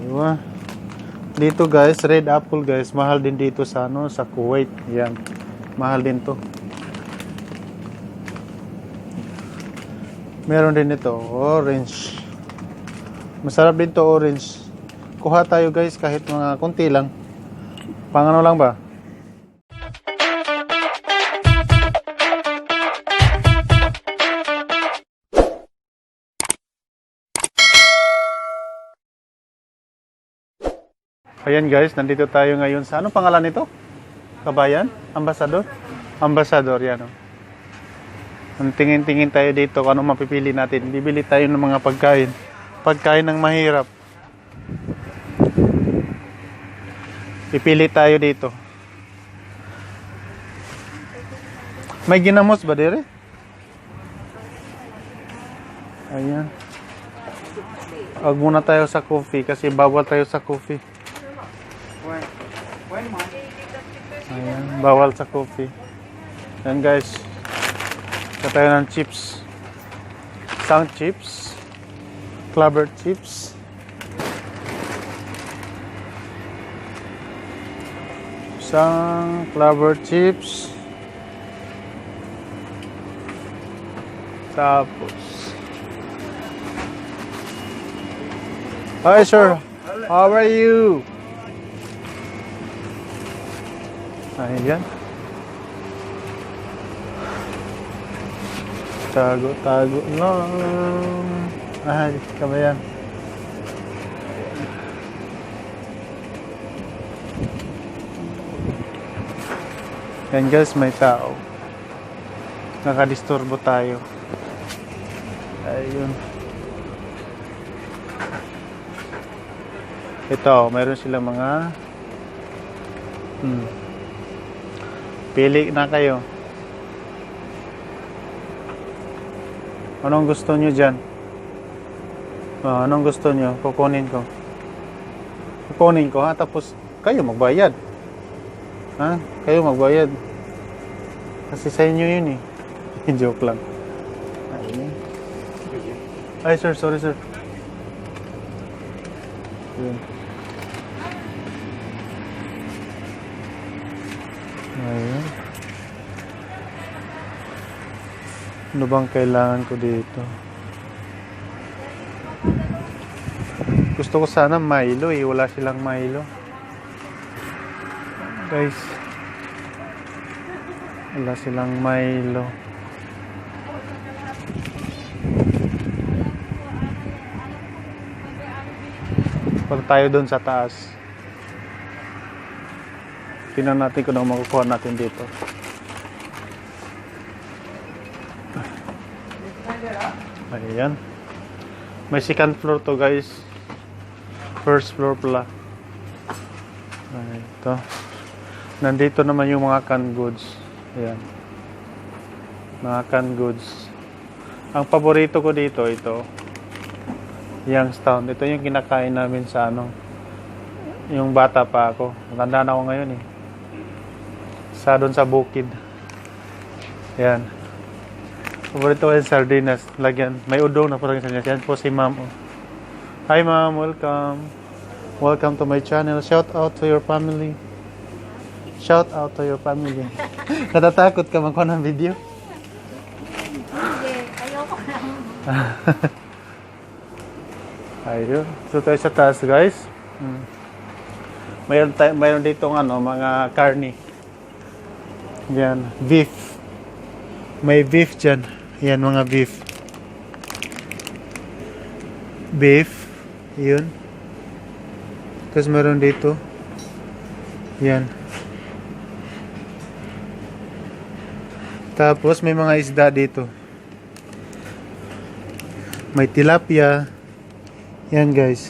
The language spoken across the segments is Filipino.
Diba? Dito guys, red apple guys, mahal din dito sa sa Kuwait. Yan. Mahal din to. Meron din ito, orange. Masarap din to, orange. Kuha tayo guys, kahit mga konti lang. Pangano lang ba? Ayan guys, nandito tayo ngayon sa anong pangalan nito? Kabayan? Ambassador? Ambassador, yan o. Tingin-tingin tayo dito kung anong mapipili natin. Bibili tayo ng mga pagkain. Pagkain ng mahirap. Pipili tayo dito. May ginamos ba dire? Ayan. Huwag muna tayo sa coffee kasi bawal tayo sa coffee. Ayan, bawal sa coffee. Ayan guys. Kaya tayo ng chips. Isang chips. Clover chips. Isang clover chips. Tapos. Hi sir. How are you? Ayan. Tago lang. Ay, kabayan. Yan guys, may tao. Nakadisturbo tayo. Ayun. Ito, mayroon silang mga pili na kayo. Anong gusto nyo dyan? Anong gusto nyo? Kukunin ko. Kukunin ko ha, tapos kayo magbayad. Ha? Kayo magbayad. Kasi sa inyo yun eh. Joke lang. Ayun. Ay sir, sorry sir. Ayun. Ayun. Ano bang kailangan ko dito? Gusto ko sana Milo eh. Wala silang Milo. Guys. Wala silang Milo. Punta tayo doon sa taas. Tingnan natin kung ano makukuha natin dito. Ayan. May second floor to guys. First floor pala. Ito. Nandito naman yung mga canned goods. Ayan. Mga canned goods. Ang paborito ko dito, ito. Youngstown. Ito yung kinakain namin sa yung bata pa ako. Matanda na ako ngayon eh. Doon sa bukid. Ayan. Paborito ko yung sardinas. Lagyan. May udong na parang sardinas. Yan po si ma'am. Hi ma'am, welcome. Welcome to my channel. Shout out to your family. Shout out to your family. Natatakot ka magkuha ng video? Hindi, ayoko lang. Ayun. So tayo sa taas guys. Mayroon ditong mga karni. Yan, beef. May beef dyan. Yan, mga beef. Beef. Yun. Tapos meron dito. Yan. Tapos may mga isda dito. May tilapia. Yan guys.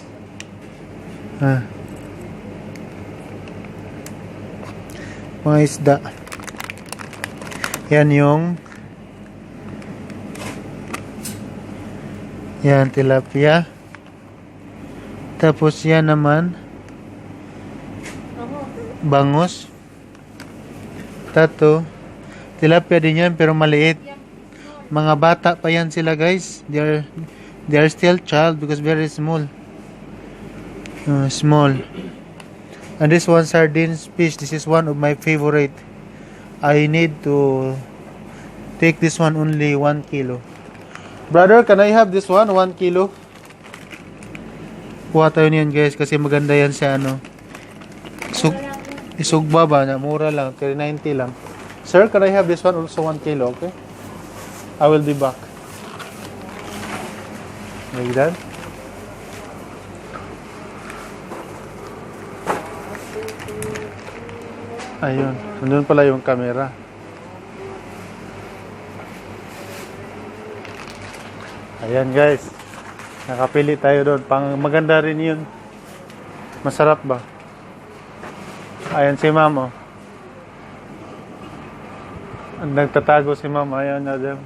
Mga isda. Yan yan, tilapia. Tapos yan naman bangus. Tato. Tilapia din yan pero maliit. Mga bata pa yan sila guys. They are still child because very small. Small. And this one sardines fish. This is one of my favorite. I need to take this one only 1 kilo. Brother, can I have this one? 1 kilo? Kuha tayo niyan guys kasi maganda yan sa ano. Isugba ba? Mura lang. 390 lang. Sir, can I have this one also 1 kilo? Okay? I will be back. Like that. Ayun. Nandun pala yung camera. Ayan guys. Nakapili tayo doon. Maganda rin yun. Masarap ba? Ayan si ma'am oh. Nagtatago si ma'am. Ayan na dyan.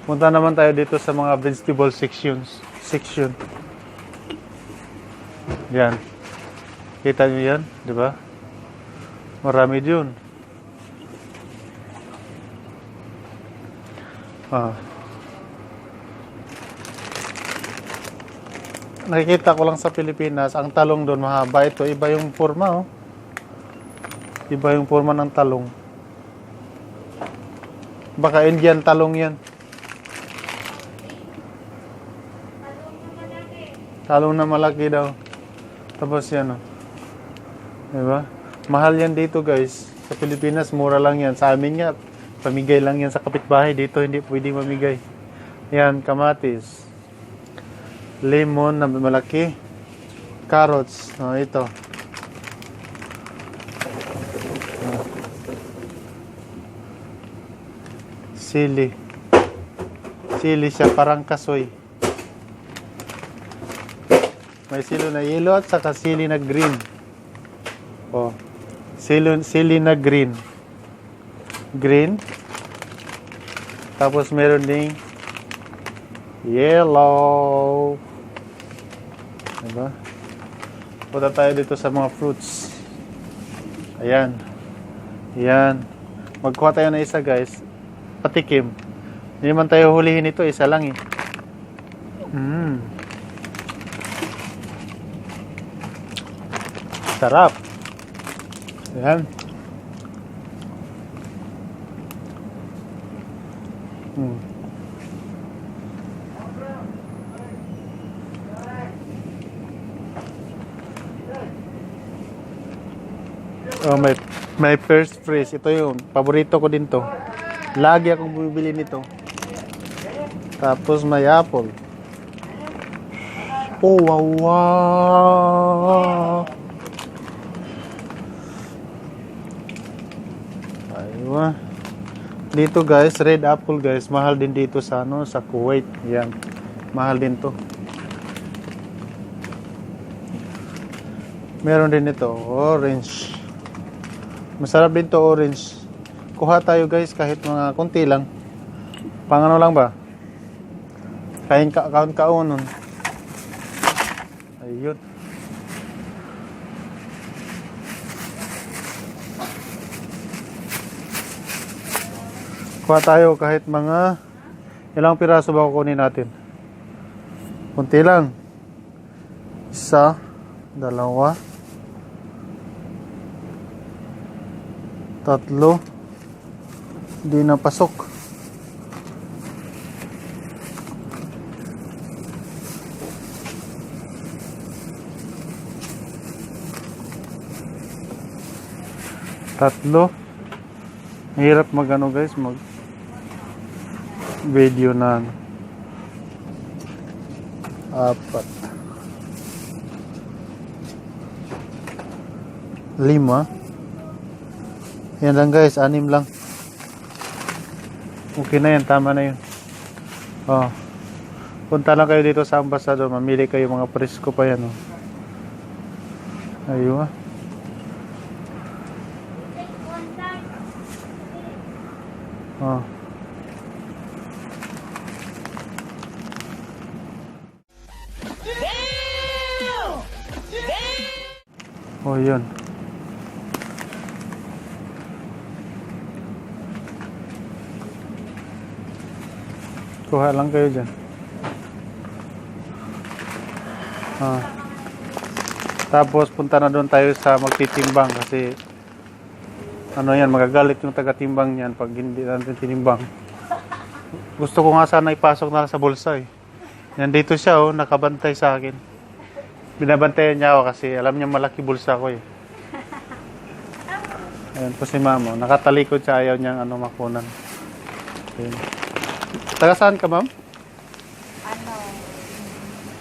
Punta naman tayo dito sa mga vegetable section. Yan. Kita nyo yan? Di ba? Marami dyan. Nakikita ko lang sa Pilipinas, ang talong doon mahaba. Ito, iba yung forma, oh. Iba yung forma ng talong. Baka Indian talong yan. Talong na malaki daw. Tapos yan, oh. Diba? Mahal yan dito, guys. Sa Pilipinas, mura lang yan. Sa amin nga, pamigay lang yan sa kapitbahay. Dito, hindi pwedeng mamigay. Yan, kamatis. Lemon na malaki. Carrots. Oh, ito. Sili. Sili siya, parang kasoy. May sili na yellow at saka sili na green. Oh. Sili na green. Green. Tapos meron ding yellow. Diba? Punta tayo dito sa mga fruits. Ayan. Ayan. Magkuha tayo na isa, guys. Patikim. Hindi man tayo hulihin ito. Isa lang eh. Sarap. Ayan. Oh, my first phrase. Ito yung paborito ko din to. Lagi akong bumibili nito. Tapos may apple. Oh, wow, wow. Aywa. Dito guys, red apple guys. Mahal din dito sa ano, sa Kuwait. Yan. Mahal din to. Meron din ito, orange. Masarap din to, orange. Kuha tayo guys kahit mga konti lang. Pangano lang ba? Kain kaunon. Ayun. Kuha tayo kahit mga ilang piraso ba kukunin natin? Kunti lang. Isa, dalawa, tatlo. Hindi na pasok. Tatlo. Mahirap mag-ano guys, mag video na apat. 5. Yan lang guys, 6 lang. Okay na yan, tama na yun. Oh. Punta lang kayo dito sa Ambassador, mamili kayo mga presko pa yan. Oh. Ayun. Oh. Oh, yun. Kuha lang kayo dyan. Ah. Tapos punta na doon tayo sa magtitimbang kasi ano yan, magagalit yung taga-timbang yan pag hindi natin tinimbang. Gusto ko nga sana ipasok na lang sa bulsa eh. Nandito siya oh, nakabantay sa akin. Binabantayan niya ako kasi alam niya malaki bulsa ko eh. Ayan po si ma'am oh, nakatalikod siya, ayaw niyang ano makunan. Ayan. Taga saan ka ma'am?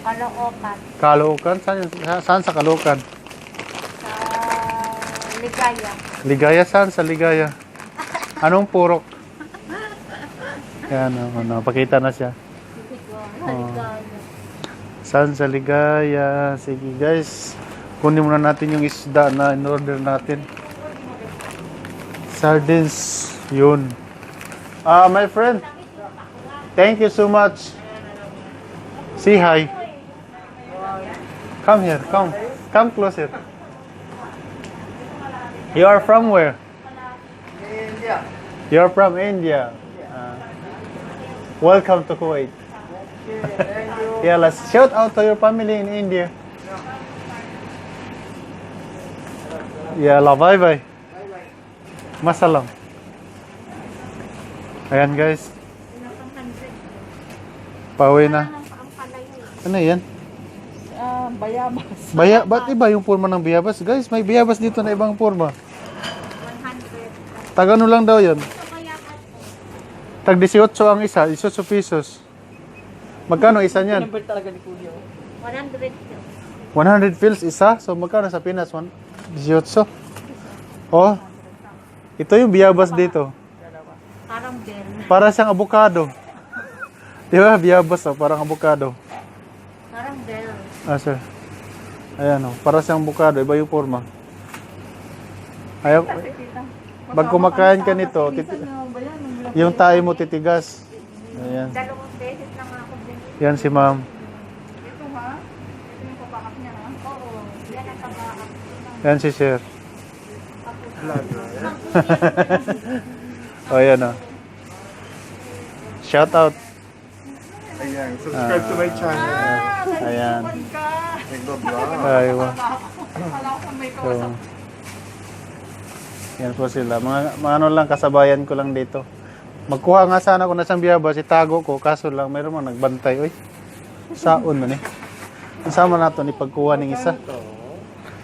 Ano, Caloocan. Caloocan? Saan sa Caloocan? Sa Ligaya. Ligaya saan? Sa Ligaya. Anong purok? Yan, pakita na siya. Ligaya. Saan sa Ligaya? Sige guys, kunin muna natin yung isda na in-order natin. Sardines, yun. My friend, thank you so much. Say hi. Come here, come closer. You are from where? India. You are from India. Welcome to Kuwait. Yeah, let's shout out to your family in India. Yeah, bye bye. Masalam. Ayan guys, pauwi na. Ano yan? Bayabas. Ba't iba yung forma ng biyabas? Guys, may biyabas dito na ibang forma. 100. Tag ano lang daw yun? Ito kaya Tag 18 ang isa, 18 pesos. Magkano isa niyan? Number talaga ni Kuya. 100. 100 pills isa? So magkano sa Pinas? 18? Oh, ito yung biyabas dito. Parang bell. Para siyang avocado. Di ba? Biyabas oh, parang avocado. Parang bell. Sir. Ayan oh, para siyang avocado. Iba yung forma. Ayaw. Pag kumakain ka nito, yung tayo mo titigas. Ayan. 2 beses lang ako din. Yan si ma'am. Ito ha? Ito yung kabakak niya ha? Oo. Yan ang kabakak. Yan si sir. Oh, yan oh. Shout out. Ayan, subscribe to my channel. Ayan. Nagbablog. Aywa. So, yan po sila. Mga ano lang, kasabayan ko lang dito. Magkuha nga sana ako na siyang biyabas, itago ko. Kaso lang, mayroon mga nagbantay. Uy, saon man eh. Kasama nato ni pagkuha ng isa.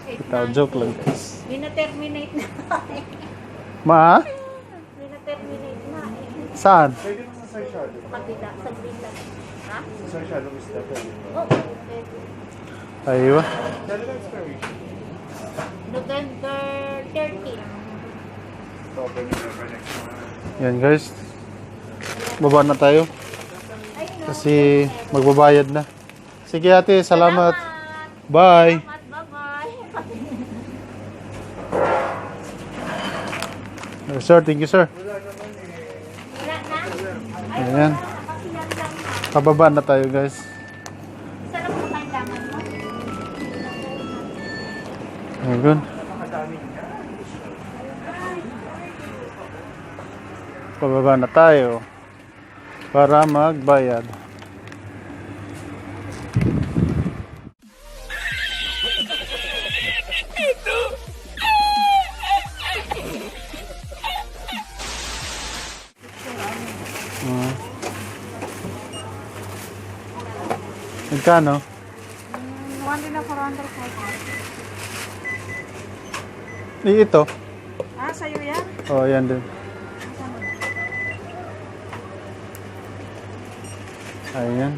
Ito, joke lang guys. Dina-terminate na. Ma? Dina-terminate na eh. Saan? Pwede mo sa shadow. Sa kabila. Sa kabila. Ha? Sa shadow is that. Oo. Pwede. Aywa. Shadow expiration. November 13. Open November next month. Yan guys. Baba na tayo. Kasi magbabayad na. Sige ate, salamat. Bye. Salamat. Bye-bye. Sir, thank you sir. Wala na? Ayan. Kasi yan lang na. Pababa na tayo guys. Sarap mo kailangan mo. Ayun. Pababa na tayo para magbayad. Magkano? One din na 400 Ito. Ah, sa'yo yan? Oh, yan din. Ayan.